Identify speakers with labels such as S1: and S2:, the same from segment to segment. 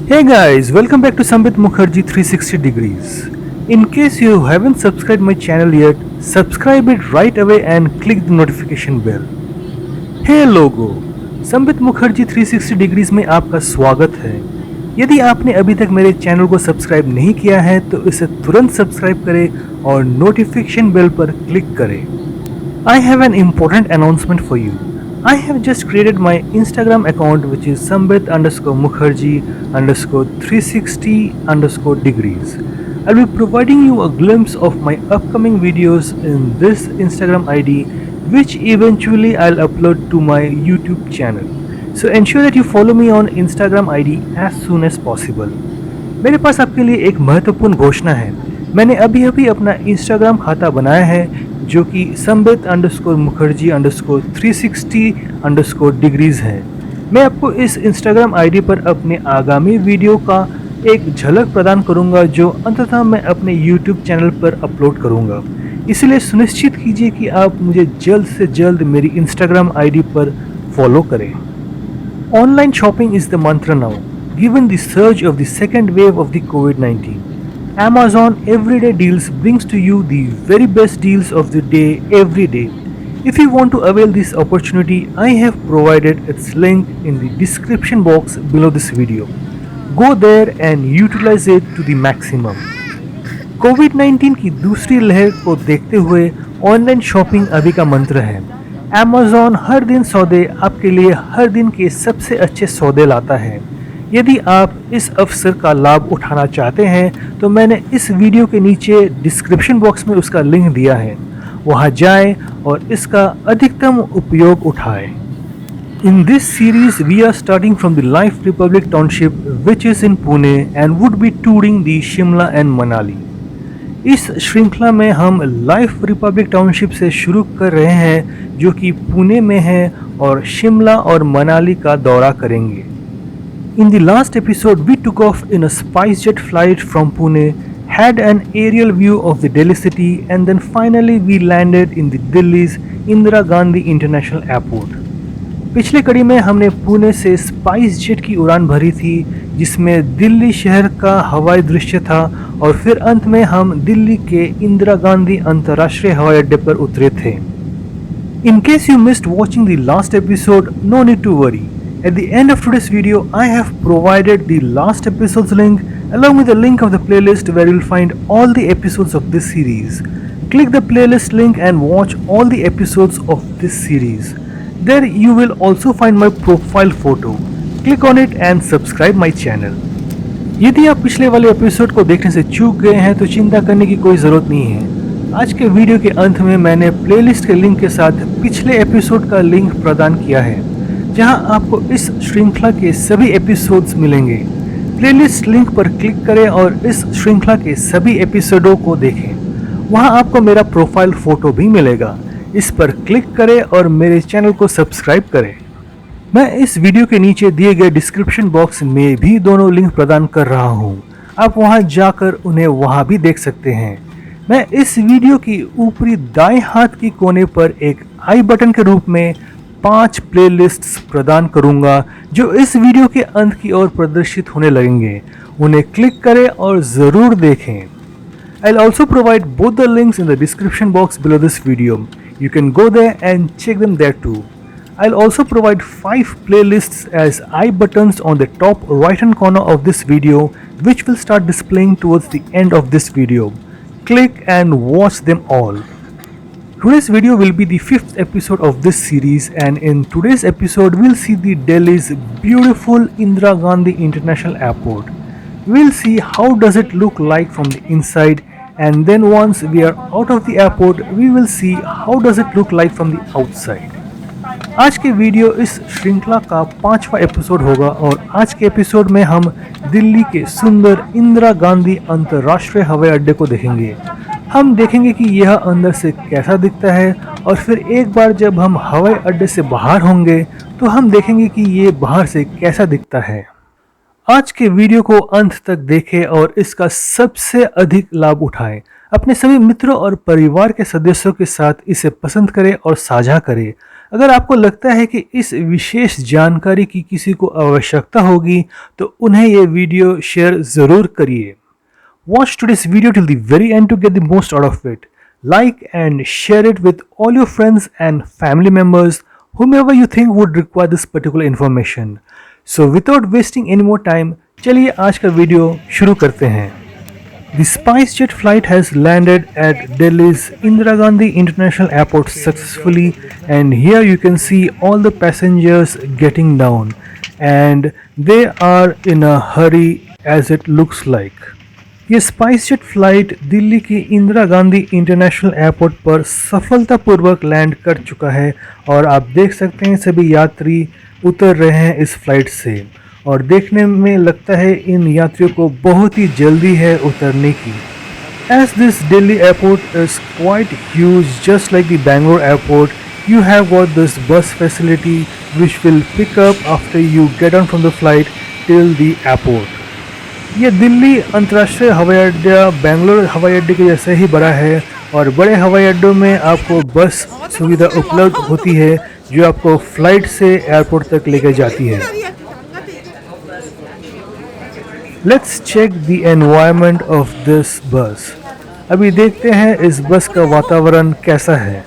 S1: Hey guys, welcome back to Sambit Mukherjee 360 Degrees. In case you haven't subscribed my channel yet, subscribe it right away and click the notification bell. Hey logo, Sambit Mukherjee 360 degrees में आपका स्वागत है। यदि आपने अभी तक मेरे channel को सब्सक्राइब नहीं किया है तो इसे तुरंत सब्सक्राइब करें और नोटिफिकेशन बेल पर क्लिक करें। I have an important announcement for you. I have just created my Instagram account which is sambit_mukherjee_360_degrees. I'll be providing you a glimpse of my upcoming videos in this Instagram ID which eventually I'll upload to my YouTube channel. So ensure that you follow me on Instagram ID as soon as possible. मेरे पास आपके लिए एक महत्वपूर्ण घोषणा है। मैंने अभी अपना Instagram खाता बनाया है जो कि sambit_mukherjee_360_degrees है। मैं आपको इस Instagram ID पर अपने आगामी वीडियो का एक झलक प्रदान करूंगा जो अंततः मैं अपने YouTube चैनल पर अपलोड करूंगा। इसलिए सुनिश्चित कीजिए कि आप मुझे जल्द से जल्द मेरी Instagram ID पर फॉलो करें। Online shopping is the mantra now, given the surge of the second wave of the COVID-19. Amazon Everyday Deals brings to you the very best deals of the day every day. If you want to avail this opportunity, I have provided its link in the description box below this video. Go there and utilize it to the maximum. कोविड-19 की दूसरी लहर को देखते हुए online shopping अभी का मंत्र है। Amazon हर दिन सौदे आपके लिए हर दिन के सबसे अच्छे सौदे लाता है। यदि आप इस अवसर का लाभ उठाना चाहते हैं तो मैंने इस वीडियो के नीचे डिस्क्रिप्शन बॉक्स में उसका लिंक दिया है। वहां जाएं और इसका अधिकतम उपयोग उठाएं। In this series we are starting from the Life Republic Township which is in Pune and would be touring the Shimla and Manali. इस श्रृंखला में हम लाइफ रिपब्लिक टाउनशिप से शुरू कर रहे हैं जो कि पुणे में है और शिमला और मनाली का दौरा करेंगे। In the last episode we took off in a SpiceJet flight from Pune, had an aerial view of the Delhi city and then finally we landed in the Delhi's Indira Gandhi International Airport. पिछले कड़ी में हमने पुणे से SpiceJet की उड़ान भरी थी जिसमें दिल्ली शहर का हवाई दृश्य था और फिर अंत में हम दिल्ली के इंदिरा गांधी अंतर्राष्ट्रीय हवाई अड्डे पर उतरे थे। In case you missed watching the last episode, no need to worry. At the end of today's video, I have provided the last episode's link along with the link of the playlist where you'll find all the episodes of this series. Click the playlist link and watch all the episodes of this series. There you will also find my profile photo. Click on it and subscribe my channel. यदि आप पिछले वाले episode को देखने से चूक गए हैं तो चिंता करने की कोई ज़रूरत नहीं है। आज के वीडियो के अंत में मैंने प्लेलिस्ट के लिंक के साथ पिछले एपिसोड का लिंक प्रदान किया है जहां आपको इस श्रृंखला के सभी एपिसोड्स मिलेंगे। प्लेलिस्ट लिंक पर क्लिक करें और इस श्रृंखला के सभी एपिसोडों को देखें। वहां आपको मेरा प्रोफाइल फोटो भी मिलेगा। इस पर क्लिक करें और मेरे चैनल को सब्सक्राइब करें। मैं इस वीडियो के नीचे दिए गए डिस्क्रिप्शन बॉक्स में भी दोनों लिंक प्रदान कर रहा हूं। आप वहां जाकर उन्हें वहां भी देख सकते हैं। मैं इस वीडियो की ऊपरी दाएं हाथ की कोने पर एक आई बटन के रूप में 5 प्लेलिस्ट्स प्रदान करूंगा जो इस वीडियो के अंत की ओर प्रदर्शित होने लगेंगे। उन्हें क्लिक करें और ज़रूर देखें। I'll also provide both the links in the description box below this video. You can go there and check them there too. I'll also provide 5 playlists as I buttons on the top right hand corner of this video which will start displaying towards the end of this video. Click and watch them all. Today's video will be the 5th episode of this series and in today's episode we'll see the Delhi's beautiful Indira Gandhi International Airport. We'll see how does it look like from the inside and then once we are out of the airport we will see how does it look like from the outside. आज के video इस श्रृंखला का 5वां episode होगा और आज के एपिसोड में हम दिल्ली के सुंदर इंदिरा गांधी अंतर्राष्ट्रीय हवाई अड्डे को देखेंगे। हम देखेंगे कि यह अंदर से कैसा दिखता है और फिर एक बार जब हम हवाई अड्डे से बाहर होंगे तो हम देखेंगे कि ये बाहर से कैसा दिखता है। आज के वीडियो को अंत तक देखें और इसका सबसे अधिक लाभ उठाएं। अपने सभी मित्रों और परिवार के सदस्यों के साथ इसे पसंद करें और साझा करें। अगर आपको लगता है कि इस विशेष जानकारी की किसी को आवश्यकता होगी तो उन्हें ये वीडियो शेयर ज़रूर करिए। Watch today's video till the very end to get the most out of it. Like and share it with all your friends and family members, whomever you think would require this particular information. So without wasting any more time, चलिए आज का video शुरू करते हैं। The SpiceJet flight has landed at Delhi's Indira Gandhi International Airport successfully, and here you can see all the passengers getting down, and they are in a hurry as it looks like. ये SpiceJet flight Delhi की Indira Gandhi international airport पर सफलतापूर्वक land कर चुका है और आप देख सकते हैं सभी यात्री उतर रहे हैं इस फ्लाइट से और देखने में लगता है इन यात्रियों को बहुत ही जल्दी है उतरने की। As this Delhi airport is quite huge, just like the Bangalore airport, you have got this bus facility which will pick up after you get on from the flight till the airport. ये दिल्ली अंतर्राष्ट्रीय हवाई अड्डा बेंगलोर हवाई अड्डे के जैसे ही बड़ा है और बड़े हवाई अड्डों में आपको बस सुविधा उपलब्ध होती है जो आपको फ्लाइट से एयरपोर्ट तक लेकर जाती है। Let's check the environment of this bus. अभी देखते हैं इस बस का वातावरण कैसा है।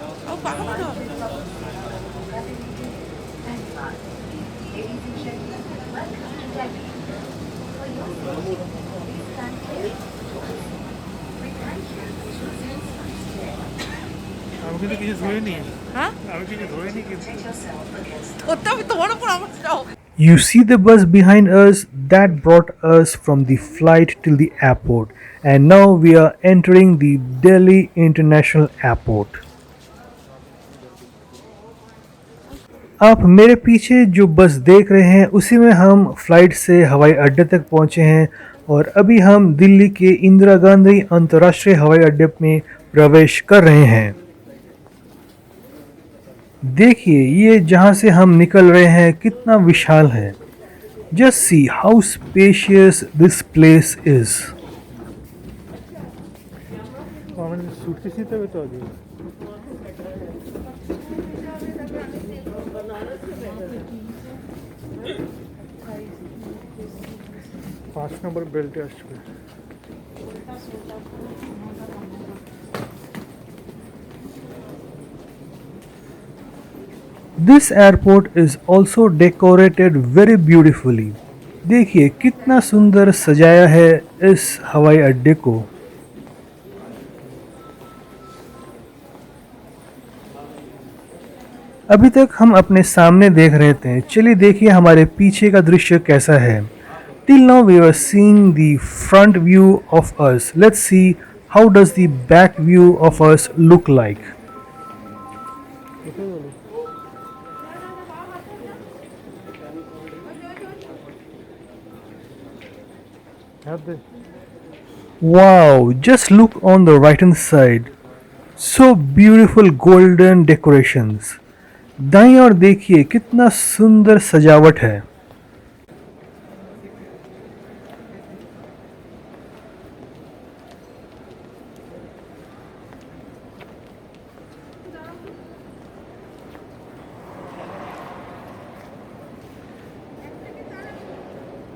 S2: अभी तो किसी धोए नहीं है।
S3: हाँ?
S2: अभी किसी धोए नहीं किसी।
S3: उतना भी तो ना पूरा
S1: You see the bus behind us that brought us from the flight till the airport, and now we are entering the Delhi International Airport. आप मेरे पीछे जो बस देख रहे हैं उसी में हम फ्लाइट से हवाई अड्डे तक पहुंचे हैं और अभी हम दिल्ली के इंदिरा गांधी अंतर्राष्ट्रीय हवाई अड्डे में प्रवेश कर रहे हैं। देखिए ये जहाँ से हम निकल रहे हैं कितना विशाल है। Just see how spacious this place is.
S2: मैंने सूट किसी तरह तो आ गई। 5 नंबर बेल्ट আসবে।
S1: This airport is also decorated very beautifully. देखिए कितना सुंदर सजाया है इस हवाई अड्डे को। अभी तक हम अपने सामने देख रहे थे, चलिए देखिए हमारे पीछे का दृश्य कैसा है। Till now we were seeing the front view of us. Let's see how does the back view of us look like. Wow, just look on the right hand side. So beautiful golden decorations. दाईं ओर देखिए कितना सुंदर सजावट है।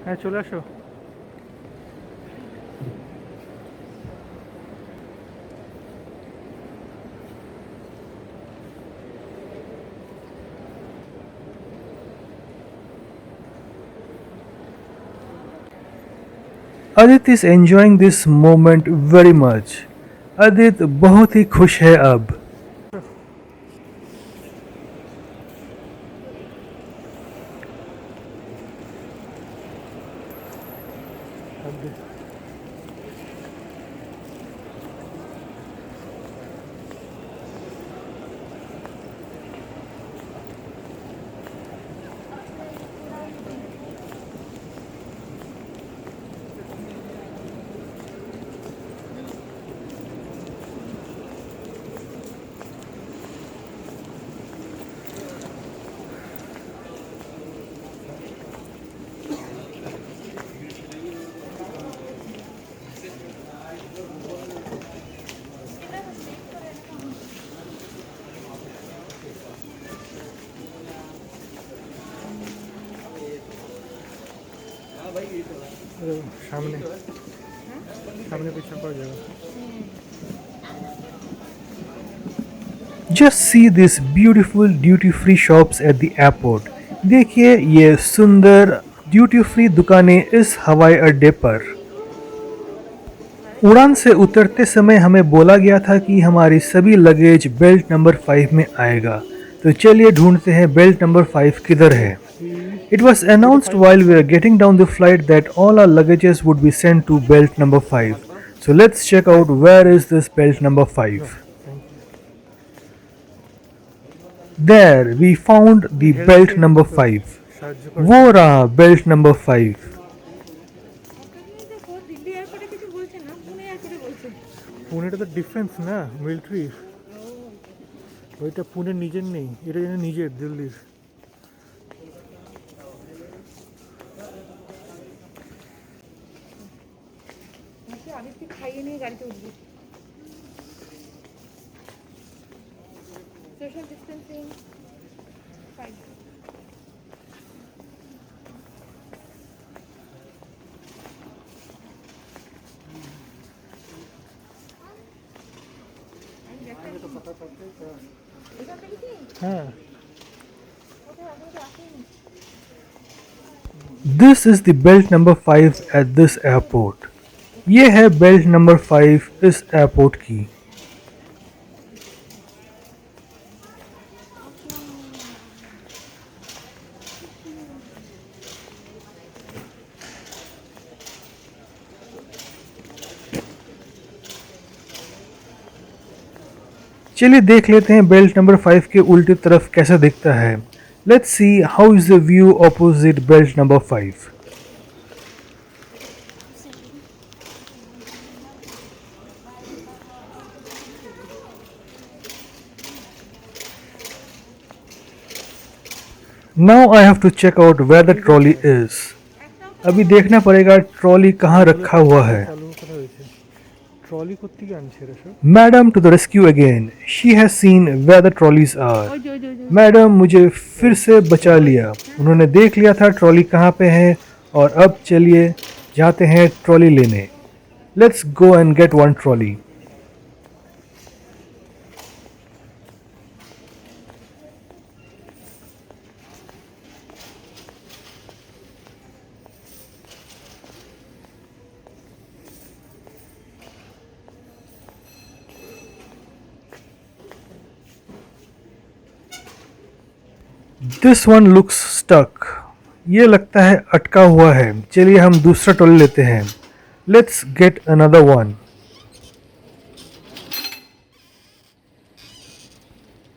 S2: হ্যাঁ চলে আসো।
S1: Adit is enjoying this moment very much. Adit बहुत ही खुश है अब।
S2: सामने सामने पीछे पड़ जाएगा।
S1: Just see these beautiful duty free shops at the airport. देखिए ये सुंदर ड्यूटी फ्री दुकानें इस हवाई अड्डे पर। उड़ान से उतरते समय हमें बोला गया था कि हमारी सभी लगेज बेल्ट नंबर 5 में आएगा, तो चलिए ढूंढते हैं बेल्ट नंबर 5 किधर है। It was announced while we were getting down the flight that all our luggages would be sent to belt number 5. So let's check out where is this belt number 5. There we found the belt number 5.
S2: साहाଯ୍य
S1: वो रहा belt number 5।
S3: দেখো দিল্লি এয়ারপোর্টে কিছু বলছে না, পুনে এয়ারপোর্টে বলছে।
S2: পুনেটা তো ডিফেন্স না, মিলিটারি। ওইটা পুনে নিজের নেই, এটা যেন নিজের দিল্লির।
S3: আমাকে আদিত্য খাইয়ে নিয়ে গাড়িতে উঠবি। Social distancing 5।
S2: হ্যাঁ
S1: This is the belt number 5 at this airport. ये है बेल्ट नंबर 5 इस एयरपोर्ट की। चलिए देख लेते हैं बेल्ट नंबर 5 के उल्टी तरफ कैसा दिखता है। Let's see how is the view opposite belt number 5। Now I have to check out where the trolley is. अभी देखना पड़ेगा ट्रॉली कहाँ रखा हुआ है।
S2: চালু করা হয়েছে। ট্রলি কোত্থেকে আনছে এরা সব?
S1: Madam to the rescue again. She has seen where the trolleys are.
S3: ওই যে ওই যে ওই যে
S1: मैडम मुझे फिर से बचा लिया। उन्होंने देख लिया था ट्रॉली कहाँ पे है और अब चलिए जाते हैं ट्रॉली लेने। Let's go and get one trolley. This one looks stuck. ये लगता है अटका हुआ है। चलिए हम दूसरा ट्रॉली लेते हैं। Let's get another one.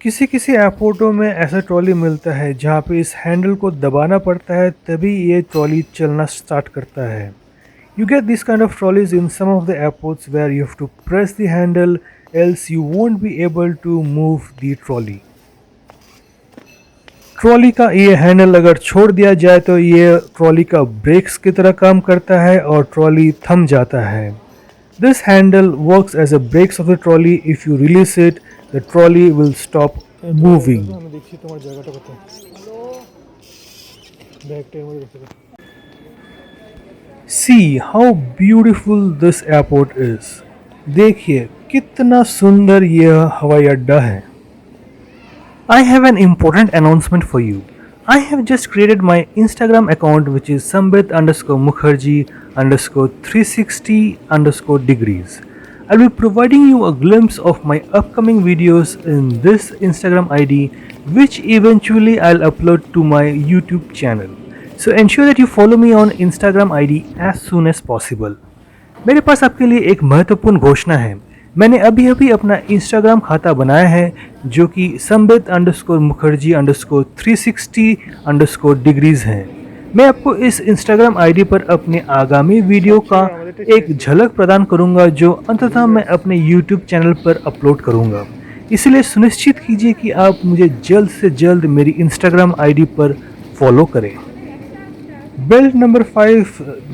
S1: किसी किसी एयरपोर्टों में ऐसा ट्रॉली मिलता है जहाँ पे इस हैंडल को दबाना पड़ता है तभी ये ट्रॉली चलना स्टार्ट करता है। You get this kind of trolleys in some of the airports where you have to press the handle, else you won't be able to move the trolley. Trolley का ये हैंडल अगर छोड़ दिया जाए तो ये ट्रॉली का ब्रेक्स की तरह काम करता है और ट्रॉली थम जाता है। This handle works as a brakes of the trolley. If you release it the trolley will stop moving.
S2: আমি দেখছি তোমার জায়গাটা কোথায়। ব্যাগটার মধ্যে রেখে দাও।
S1: See how beautiful this airport is. देखिए कितना सुंदर यह हवाई अड्डा है। I have an important announcement for you. I have just created my Instagram account which is sambit_mukherjee_360_degrees. I'll be providing you a glimpse of my upcoming videos in this Instagram ID which eventually I'll upload to my YouTube channel. So ensure that you follow me on Instagram ID as soon as possible. मेरे पास आपके लिए एक महत्वपूर्ण घोषणा है। मैंने अभी अभी अपना इंस्टाग्राम खाता बनाया है जो कि sambit_mukherjee_360_degrees है। मैं आपको इस इंस्टाग्राम आईडी पर अपने आगामी वीडियो का एक झलक प्रदान करूंगा जो अंततः मैं अपने यूट्यूब चैनल पर अपलोड करूंगा। इसलिए सुनिश्चित कीजिए कि आप मुझे जल्द से जल्द मेरी इंस्टाग्राम आईडी पर फॉलो करें। बेल्ट नंबर 5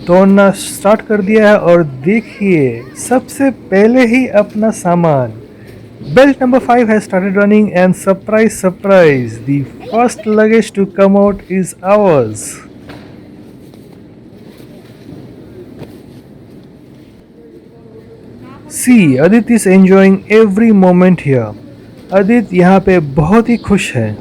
S1: दौड़ना स्टार्ट कर दिया है और देखिए सबसे पहले ही अपना सामान। Belt number 5 has started running and surprise, the first luggage to come out is ours. See Aditya is enjoying every moment here. Aditya यहाँ पे बहुत ही खुश है।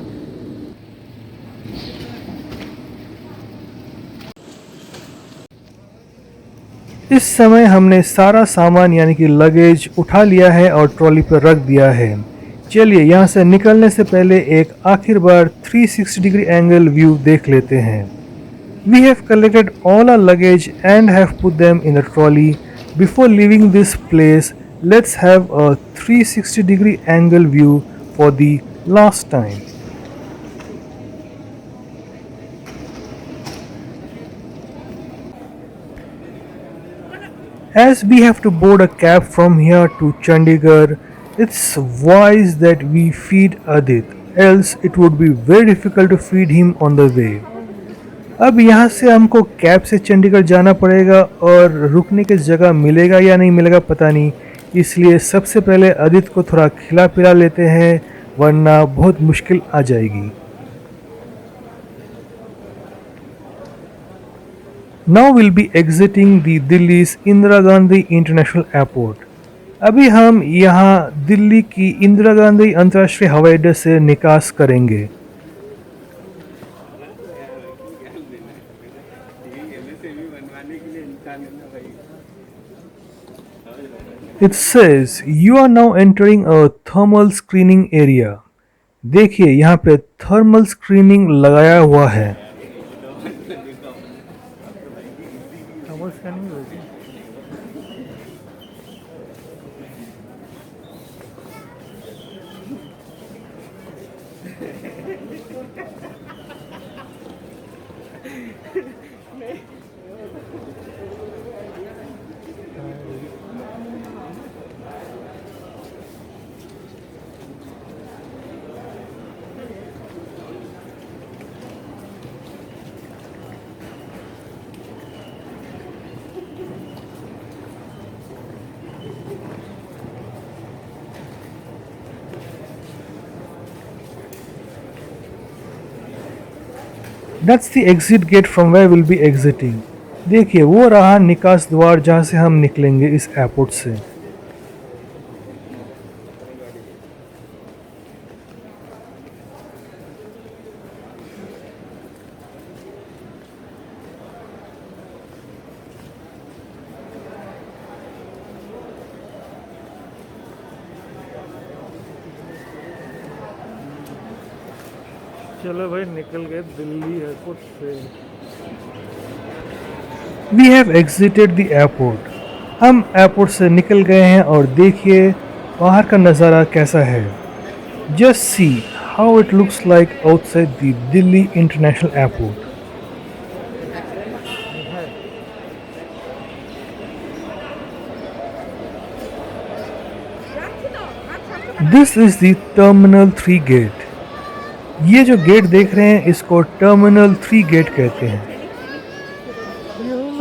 S1: इस समय हमने सारा सामान यानी कि लगेज उठा लिया है और ट्रॉली पर रख दिया है। चलिए यहाँ से निकलने से पहले एक आखिर बार 360 डिग्री एंगल व्यू देख लेते हैं। We have collected all our luggage and have put them in the trolley. Before leaving this place, let's have a 360 degree angle view for the last time. As we have to board a cab from here to Chandigarh, it's wise that we feed Adit, else it would be very difficult to feed him on the way. अब यहाँ से हमको cab से चंडीगढ़ जाना पड़ेगा और रुकने की जगह मिलेगा या नहीं मिलेगा पता नहीं, इसलिए सबसे पहले आदित्य को थोड़ा खिला पिला लेते हैं वरना बहुत मुश्किल आ जाएगी। Now will be exiting the Delhi's Indira Gandhi international airport. अभी हम यहाँ दिल्ली की इंदिरा गांधी अंतर्राष्ट्रीय हवाई अड्डे से निकास करेंगे। It says you are now entering a thermal screening area. देखिए यहाँ पे थर्मल स्क्रीनिंग लगाया हुआ है।
S2: थर्मल स्कैनिंग होगी।
S1: That's the exit gate from where we'll be exiting. देखिए वो रहा निकास द्वार जहाँ से हम निकलेंगे इस एयरपोर्ट से।
S2: चलो भाई निकल गए दिल्ली एयरपोर्ट से।
S1: We have exited the airport. हम एयरपोर्ट से निकल गए हैं और देखिए बाहर का नज़ारा कैसा है। Just see how it looks like outside the Delhi International Airport. This is the Terminal 3 gate. ये जो गेट देख रहे हैं इसको टर्मिनल 3 गेट कहते हैं।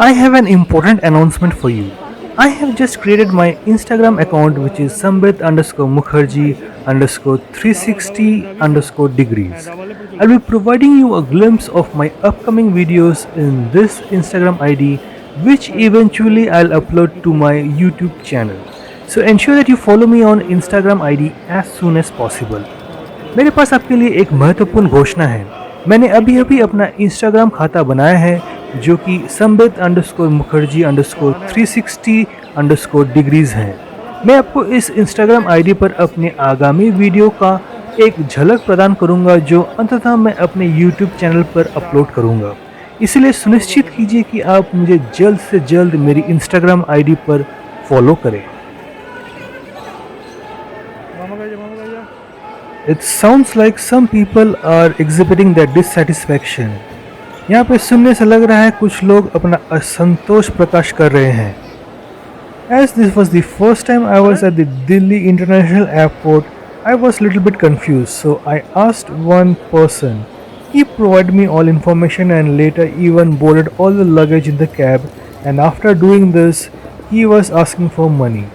S1: I have an important announcement for you. I have just created my Instagram account which is sambit_mukherjee_360_degrees. I'll be providing you a glimpse of my upcoming videos in this Instagram ID which eventually I'll upload to my YouTube channel. So ensure that you follow me on Instagram ID as soon as possible. मेरे पास आपके लिए एक महत्वपूर्ण घोषणा है। मैंने अभी अभी अपना इंस्टाग्राम खाता बनाया है जो कि sambit_mukherjee_360_degrees है। मैं आपको इस इंस्टाग्राम आईडी पर अपने आगामी वीडियो का एक झलक प्रदान करूंगा जो अंततः मैं अपने यूट्यूब चैनल पर अपलोड करूंगा। इसलिए सुनिश्चित कीजिए कि आप मुझे जल्द से जल्द मेरी इंस्टाग्राम आईडी पर फॉलो करें। It sounds like some people are exhibiting their dissatisfaction. यहाँ पे सुनने से लग रहा है कुछ लोग अपना असंतोष प्रकाश कर रहे हैं। As this was the first time I was at the Delhi International Airport, I was a little bit confused, so I asked one person. He provided me all information and later even boarded all the luggage in the cab, and after doing this, he was asking for money.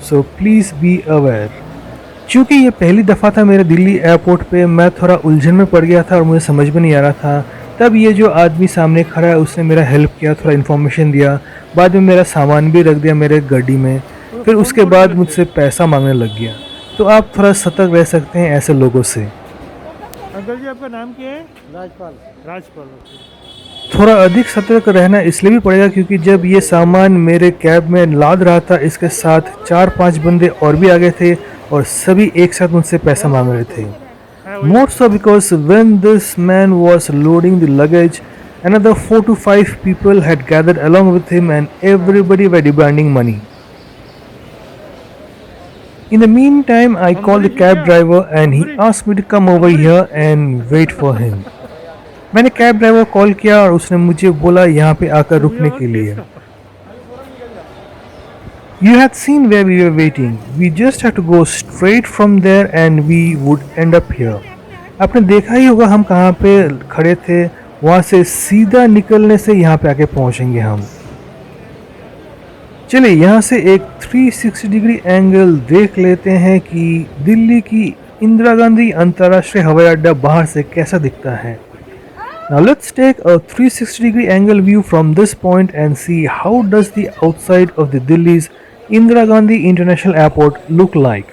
S1: So please be aware. चूँकि ये पहली दफ़ा था मेरे Delhi airport पे, मैं थोड़ा उलझन में पड़ गया था और मुझे समझ में नहीं आ रहा था। तब ये जो आदमी सामने खड़ा है उसने मेरा हेल्प किया, थोड़ा इन्फॉर्मेशन दिया, बाद में मेरा सामान भी रख दिया मेरे गाड़ी में। फिर उसके बाद मुझसे पैसा मांगने लग गया। तो आप थोड़ा सतर्क रह सकते हैं ऐसे लोगों से।
S2: अंकल जी आपका नाम क्या है? राजपाल। राजपाल, ओके।
S1: थोड़ा अधिक सतर्क रहना इसलिए भी पड़ेगा क्योंकि जब ये सामान मेरे कैब में लाद रहा था, इसके साथ 4-5 बंदे और भी आ गए थे और सभी एक साथ मुझसे पैसा मांग रहे थे। More so because when this man was loading the luggage, another 4 to 5 people had gathered along with him and everybody were demanding money. In the meantime, I called the cab driver and he asked me to come over here and wait for him. मैंने cab driver को call किया और उसने मुझे बोला यहाँ पे आकर रुकने के लिए। You had seen where we were waiting. We just had to go straight from there and we would end up here. आपने देखा ही होगा हम कहाँ पे खड़े थे, वहाँ से सीधा निकलने से यहाँ पे आके पहुँचेंगे हम। चलिए यहाँ से एक 360 डिग्री एंगल देख लेते हैं कि दिल्ली की इंदिरा गांधी अंतर्राष्ट्रीय हवाई अड्डा बाहर से कैसा दिखता है। Now let's take a 360 degree angle view from this point and see how does the outside of the Delhi's Indira Gandhi International Airport look like.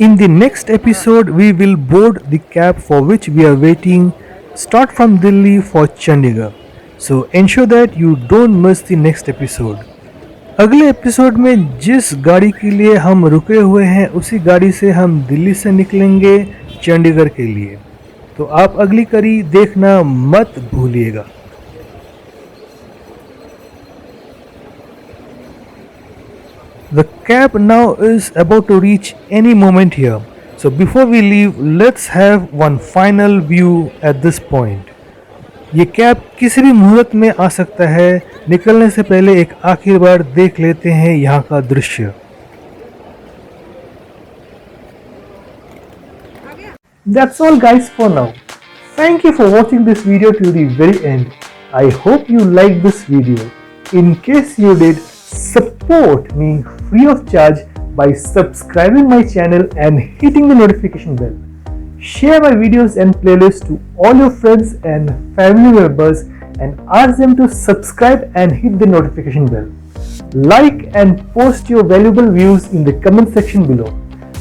S1: In the next episode we will board the cab for which we are waiting, start from Delhi for Chandigarh. So ensure that you don't miss the next episode. अगले episode में जिस गाड़ी के लिए हम रुके हुए हैं उसी गाड़ी से हम दिल्ली से निकलेंगे चंडीगढ़ के लिए। तो आप अगली कड़ी देखना मत भूलिएगा। The cab now is about to reach any moment here. So before we leave, let's have one final view at this point. ये कैब किसी भी मुहूर्त में आ सकता है। निकलने से पहले एक आखिरी बार देख लेते हैं यहाँ का दृश्य। That's all guys for now. Thank you for watching this video to the very end. I hope you liked this video. In case you did, support me free of charge by subscribing my channel and hitting the notification bell. Share my videos and playlists to all your friends and family members and ask them to subscribe and hit the notification bell. Like and post your valuable views in the comment section below.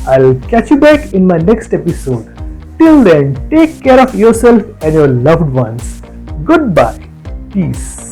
S1: I'll catch you back in my next episode. Till then, take care of yourself and your loved ones. Goodbye. Peace.